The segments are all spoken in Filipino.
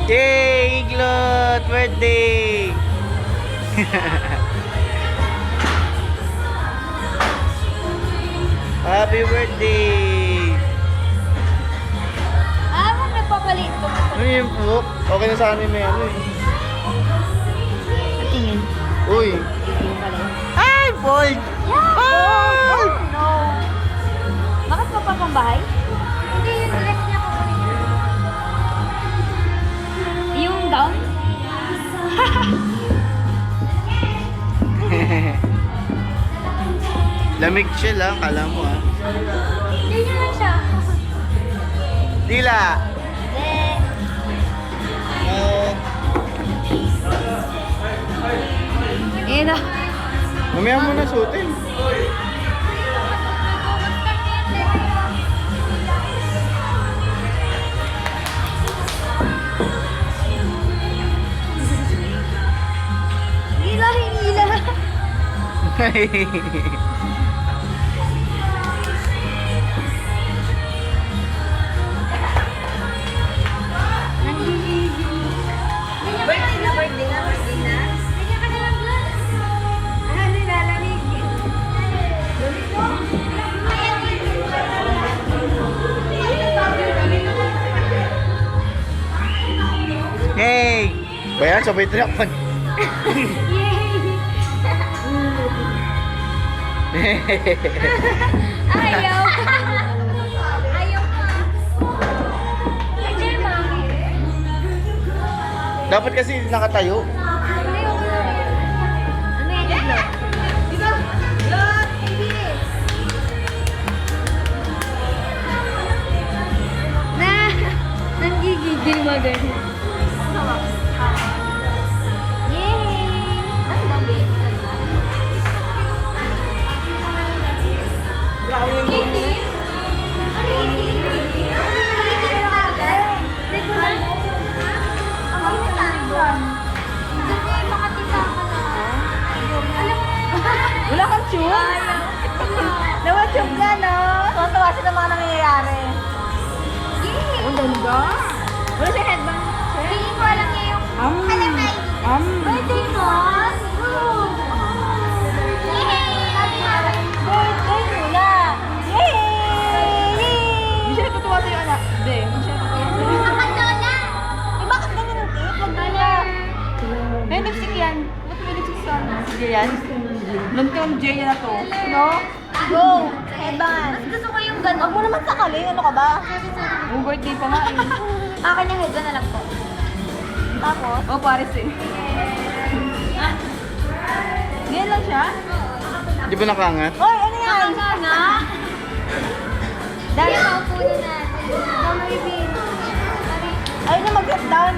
Yay, Iglot! Birthday! Happy birthday! Wag nagpapalit ko. Ano yung po? Okay na sa akin may ano eh. Tingin. Uy! Tingin pala yun. Ay, bold! Yeah! Bold! No! Bakit pa pang bahay? Hindi, yung dress niya ko. Yung gown? Lamig siya lang, kala mo ah. Hindi niya lang siya. Dila! Eh na. Mamaya mo na suotin. Hila, hila. Birthday na. Birthday na. Bigyan ka na ng glass. Nilalamig. Hey! Bayan, sabay tinapan. Ayaw. Ayaw pa. Ayaw, mami. Dapat kasi nakatayo. Ayaw. Ano yan? Dito. Lot. Na. Nanggigigil magaling. Yay! Ano ba, babe? Wala kang tune? Nawa-tune ka, no? Tuwa siya ng mga nangyayari. Ang ganda. Wala siya headband. Hindi ko alam niya yung... Birthday mo? Birthday mo na! Yay! Hindi siya natutuwa sa'yo, anak. Hindi siya natutuwa sa'yo. Makakalola! Eh, bakit ganyan ang tape? Huwag na. May lipstick yan. Ba't may lipstick sa ano? Sige yan. Long-term J na to. No? Go! Headband! Mas gusto ko yung gano'n. Huwag mo naman sakaling. Ano ka ba? Yung birthday pa nga eh. Akin yung headband na lang po. Tapos? Oh, pares eh. Ganyan lang siya? Di ba nakangat? Hoy, ano yan? Nakakana? Dahil paupo na natin. Ayun na mag-get down.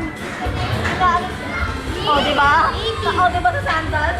Oh, di ba? Oh, di ba sa sandals?